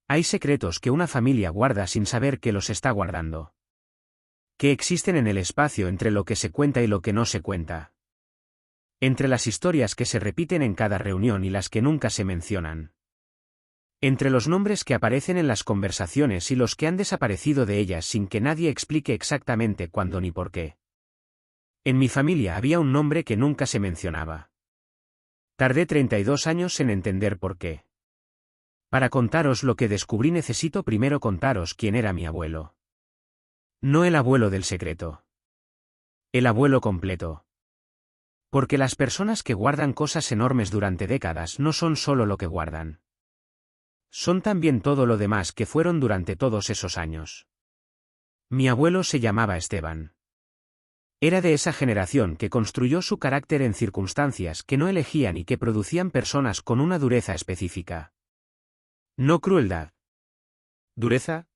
Hay secretos que una familia guarda sin saber que los está guardando. Que existen en el espacio entre lo que se cuenta y lo que no se cuenta. Entre las historias que se repiten en cada reunión y las que nunca se mencionan. Entre los nombres que aparecen en las conversaciones y los que han desaparecido de ellas sin que nadie explique exactamente cuándo ni por qué. En mi familia había un nombre que nunca se mencionaba. Tardé 32 años en entender por qué. Para contaros lo que descubrí necesito primero contaros quién era mi abuelo. No el abuelo del secreto. El abuelo completo. Porque las personas que guardan cosas enormes durante décadas no son solo lo que guardan. Son también todo lo demás que fueron durante todos esos años. Mi abuelo se llamaba Esteban. Era de esa generación que construyó su carácter en circunstancias que no elegían y que producían personas con una dureza específica. No crueldad. ¿Dureza?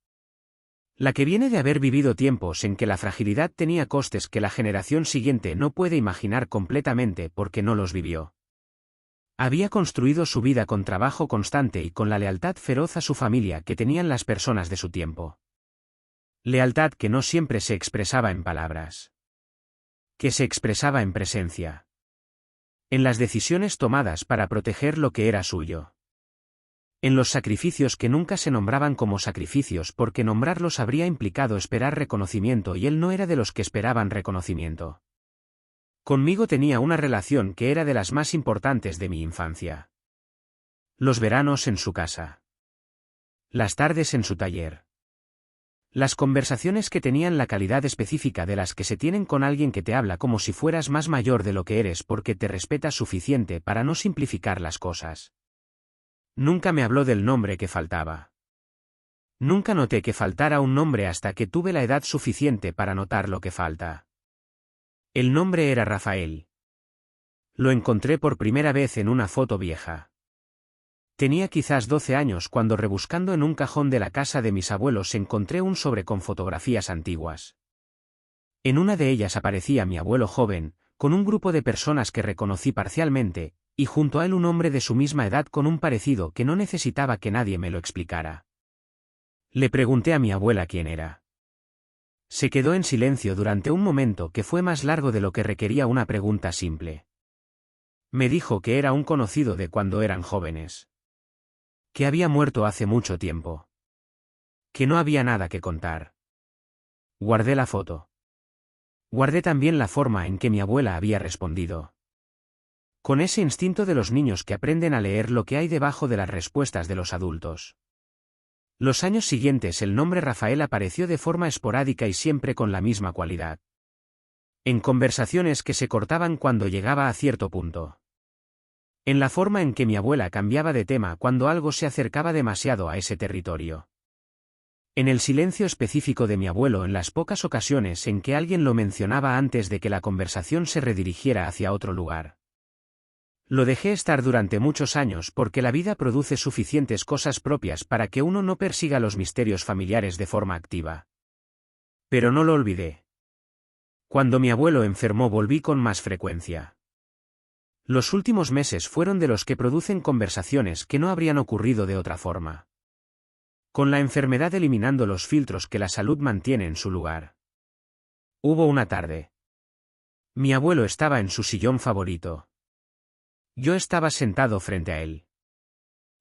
La que viene de haber vivido tiempos en que la fragilidad tenía costes que la generación siguiente no puede imaginar completamente porque no los vivió. Había construido su vida con trabajo constante y con la lealtad feroz a su familia que tenían las personas de su tiempo. Lealtad que no siempre se expresaba en palabras. Que se expresaba en presencia. En las decisiones tomadas para proteger lo que era suyo. En los sacrificios que nunca se nombraban como sacrificios porque nombrarlos habría implicado esperar reconocimiento y él no era de los que esperaban reconocimiento. Conmigo tenía una relación que era de las más importantes de mi infancia. Los veranos en su casa. Las tardes en su taller. Las conversaciones que tenían la calidad específica de las que se tienen con alguien que te habla como si fueras más mayor de lo que eres porque te respeta suficiente para no simplificar las cosas. Nunca me habló del nombre que faltaba. Nunca noté que faltara un nombre hasta que tuve la edad suficiente para notar lo que falta. El nombre era Rafael. Lo encontré por primera vez en una foto vieja. Tenía quizás 12 años cuando rebuscando en un cajón de la casa de mis abuelos encontré un sobre con fotografías antiguas. En una de ellas aparecía mi abuelo joven, con un grupo de personas que reconocí parcialmente, y junto a él un hombre de su misma edad con un parecido que no necesitaba que nadie me lo explicara. Le pregunté a mi abuela quién era. Se quedó en silencio durante un momento que fue más largo de lo que requería una pregunta simple. Me dijo que era un conocido de cuando eran jóvenes. Que había muerto hace mucho tiempo. Que no había nada que contar. Guardé la foto. Guardé también la forma en que mi abuela había respondido. Con ese instinto de los niños que aprenden a leer lo que hay debajo de las respuestas de los adultos. Los años siguientes el nombre Rafael apareció de forma esporádica y siempre con la misma cualidad. En conversaciones que se cortaban cuando llegaba a cierto punto. En la forma en que mi abuela cambiaba de tema cuando algo se acercaba demasiado a ese territorio. En el silencio específico de mi abuelo en las pocas ocasiones en que alguien lo mencionaba antes de que la conversación se redirigiera hacia otro lugar. Lo dejé estar durante muchos años porque la vida produce suficientes cosas propias para que uno no persiga los misterios familiares de forma activa. Pero no lo olvidé. Cuando mi abuelo enfermó volví con más frecuencia. Los últimos meses fueron de los que producen conversaciones que no habrían ocurrido de otra forma. Con la enfermedad eliminando los filtros que la salud mantiene en su lugar. Hubo una tarde. Mi abuelo estaba en su sillón favorito. Yo estaba sentado frente a él.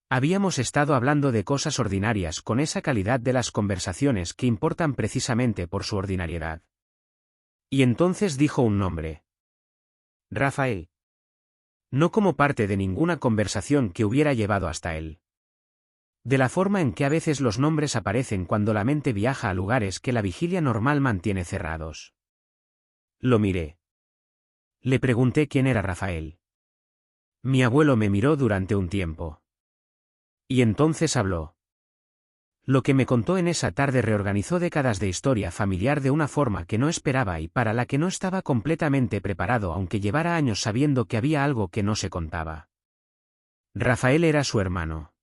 Habíamos estado hablando de cosas ordinarias con esa calidad de las conversaciones que importan precisamente por su ordinariedad. Y entonces dijo un nombre. Rafael. No como parte de ninguna conversación que hubiera llevado hasta él. De la forma en que a veces los nombres aparecen cuando la mente viaja a lugares que la vigilia normal mantiene cerrados. Lo miré. Le pregunté quién era Rafael. Mi abuelo me miró durante un tiempo. Y entonces habló. Lo que me contó en esa tarde reorganizó décadas de historia familiar de una forma que no esperaba y para la que no estaba completamente preparado aunque llevara años sabiendo que había algo que no se contaba. Rafael era su hermano.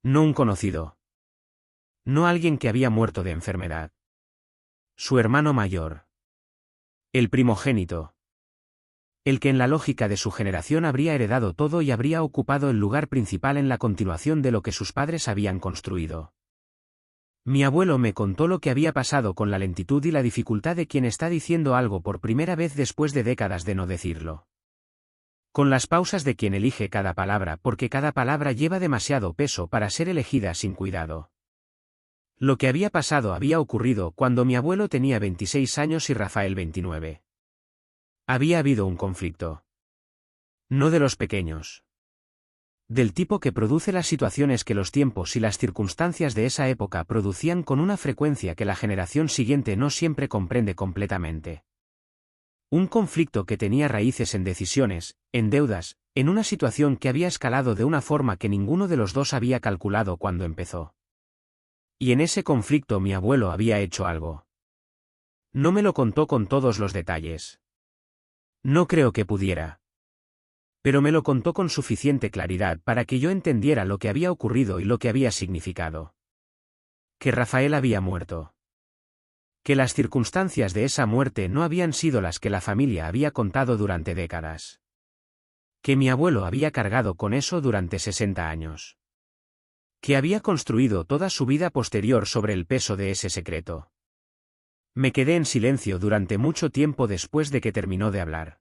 No un conocido. No alguien que había muerto de enfermedad. Su hermano mayor. El primogénito. El que en la lógica de su generación habría heredado todo y habría ocupado el lugar principal en la continuación de lo que sus padres habían construido. Mi abuelo me contó lo que había pasado con la lentitud y la dificultad de quien está diciendo algo por primera vez después de décadas de no decirlo. Con las pausas de quien elige cada palabra porque cada palabra lleva demasiado peso para ser elegida sin cuidado. Lo que había pasado había ocurrido cuando mi abuelo tenía 26 años y Rafael 29. Había habido un conflicto. No de los pequeños. Del tipo que produce las situaciones que los tiempos y las circunstancias de esa época producían con una frecuencia que la generación siguiente no siempre comprende completamente. Un conflicto que tenía raíces en decisiones, en deudas, en una situación que había escalado de una forma que ninguno de los dos había calculado cuando empezó. Y en ese conflicto mi abuelo había hecho algo. No me lo contó con todos los detalles. No creo que pudiera. Pero me lo contó con suficiente claridad para que yo entendiera lo que había ocurrido y lo que había significado. Que Rafael había muerto. Que las circunstancias de esa muerte no habían sido las que la familia había contado durante décadas. Que mi abuelo había cargado con eso durante 60 años. Que había construido toda su vida posterior sobre el peso de ese secreto. Me quedé en silencio durante mucho tiempo después de que terminó de hablar.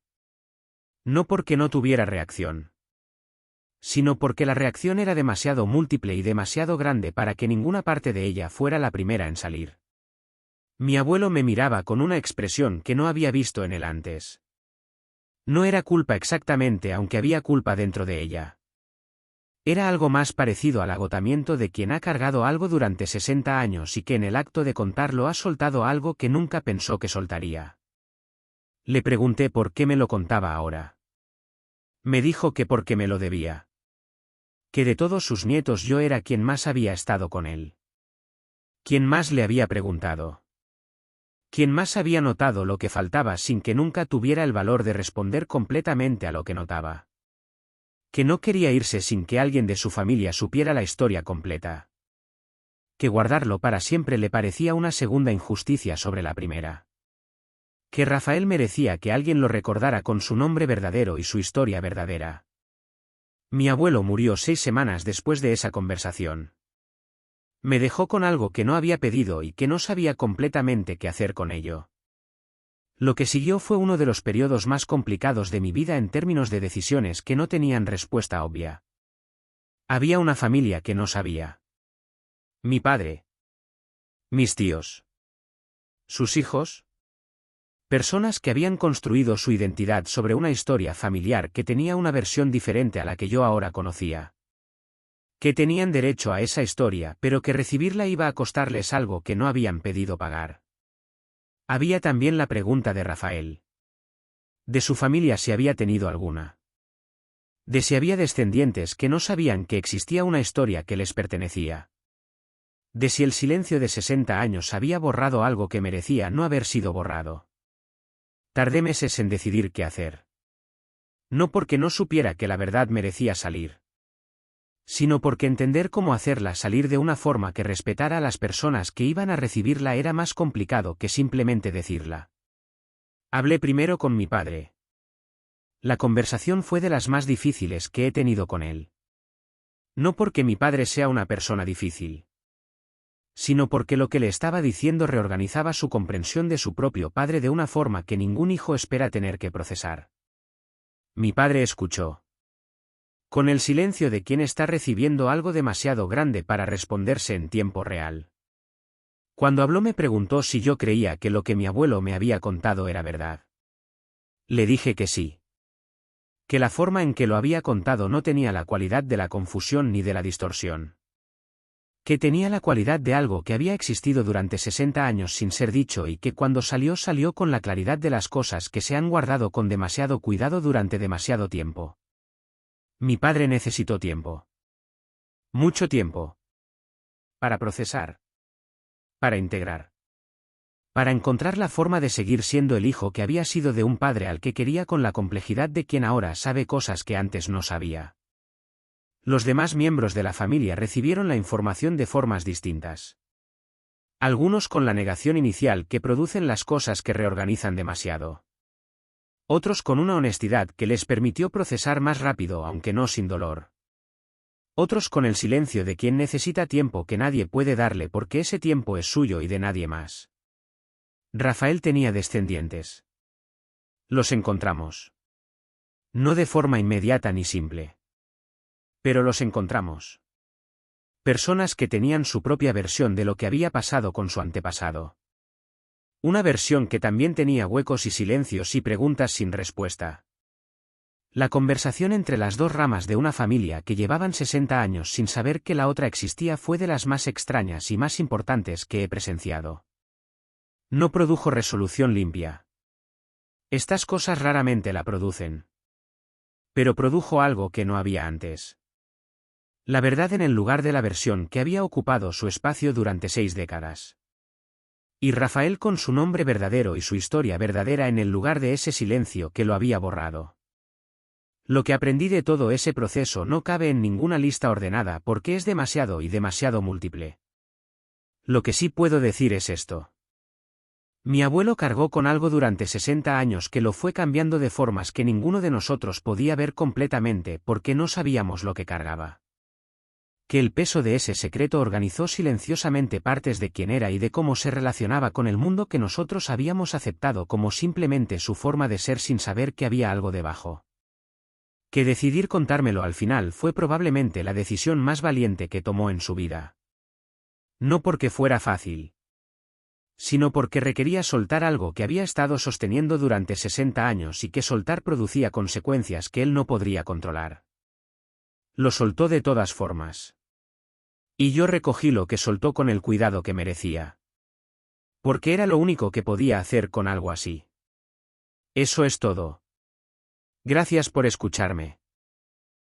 No porque no tuviera reacción, sino porque la reacción era demasiado múltiple y demasiado grande para que ninguna parte de ella fuera la primera en salir. Mi abuelo me miraba con una expresión que no había visto en él antes. No era culpa exactamente, aunque había culpa dentro de ella. Era algo más parecido al agotamiento de quien ha cargado algo durante 60 años y que en el acto de contarlo ha soltado algo que nunca pensó que soltaría. Le pregunté por qué me lo contaba ahora. Me dijo que porque me lo debía. Que de todos sus nietos yo era quien más había estado con él. Quien más le había preguntado. Quien más había notado lo que faltaba sin que nunca tuviera el valor de responder completamente a lo que notaba. Que no quería irse sin que alguien de su familia supiera la historia completa. Que guardarlo para siempre le parecía una segunda injusticia sobre la primera. Que Rafael merecía que alguien lo recordara con su nombre verdadero y su historia verdadera. Mi abuelo murió 6 semanas después de esa conversación. Me dejó con algo que no había pedido y que no sabía completamente qué hacer con ello. Lo que siguió fue uno de los periodos más complicados de mi vida en términos de decisiones que no tenían respuesta obvia. Había una familia que no sabía. Mi padre. Mis tíos. Sus hijos. Personas que habían construido su identidad sobre una historia familiar que tenía una versión diferente a la que yo ahora conocía. Que tenían derecho a esa historia, pero que recibirla iba a costarles algo que no habían pedido pagar. Había también la pregunta de Rafael. De su familia si había tenido alguna. De si había descendientes que no sabían que existía una historia que les pertenecía. De si el silencio de 60 años había borrado algo que merecía no haber sido borrado. Tardé meses en decidir qué hacer. No porque no supiera que la verdad merecía salir, sino porque entender cómo hacerla salir de una forma que respetara a las personas que iban a recibirla era más complicado que simplemente decirla. Hablé primero con mi padre. La conversación fue de las más difíciles que he tenido con él. No porque mi padre sea una persona difícil, sino porque lo que le estaba diciendo reorganizaba su comprensión de su propio padre de una forma que ningún hijo espera tener que procesar. Mi padre escuchó. Con el silencio de quien está recibiendo algo demasiado grande para responderse en tiempo real. Cuando habló me preguntó si yo creía que lo que mi abuelo me había contado era verdad. Le dije que sí. Que la forma en que lo había contado no tenía la cualidad de la confusión ni de la distorsión. Que tenía la cualidad de algo que había existido durante 60 años sin ser dicho y que cuando salió con la claridad de las cosas que se han guardado con demasiado cuidado durante demasiado tiempo. Mi padre necesitó tiempo. Mucho tiempo. Para procesar. Para integrar. Para encontrar la forma de seguir siendo el hijo que había sido de un padre al que quería con la complejidad de quien ahora sabe cosas que antes no sabía. Los demás miembros de la familia recibieron la información de formas distintas. Algunos con la negación inicial que producen las cosas que reorganizan demasiado. Otros con una honestidad que les permitió procesar más rápido aunque no sin dolor. Otros con el silencio de quien necesita tiempo que nadie puede darle porque ese tiempo es suyo y de nadie más. Rafael tenía descendientes. Los encontramos. No de forma inmediata ni simple. Pero los encontramos. Personas que tenían su propia versión de lo que había pasado con su antepasado. Una versión que también tenía huecos y silencios y preguntas sin respuesta. La conversación entre las dos ramas de una familia que llevaban 60 años sin saber que la otra existía fue de las más extrañas y más importantes que he presenciado. No produjo resolución limpia. Estas cosas raramente la producen. Pero produjo algo que no había antes. La verdad en el lugar de la versión que había ocupado su espacio durante 6 décadas. Y Rafael con su nombre verdadero y su historia verdadera en el lugar de ese silencio que lo había borrado. Lo que aprendí de todo ese proceso no cabe en ninguna lista ordenada porque es demasiado y demasiado múltiple. Lo que sí puedo decir es esto. Mi abuelo cargó con algo durante 60 años que lo fue cambiando de formas que ninguno de nosotros podía ver completamente porque no sabíamos lo que cargaba. Que el peso de ese secreto organizó silenciosamente partes de quién era y de cómo se relacionaba con el mundo que nosotros habíamos aceptado como simplemente su forma de ser sin saber que había algo debajo. Que decidir contármelo al final fue probablemente la decisión más valiente que tomó en su vida. No porque fuera fácil, sino porque requería soltar algo que había estado sosteniendo durante 60 años y que soltar producía consecuencias que él no podría controlar. Lo soltó de todas formas. Y yo recogí lo que soltó con el cuidado que merecía. Porque era lo único que podía hacer con algo así. Eso es todo. Gracias por escucharme.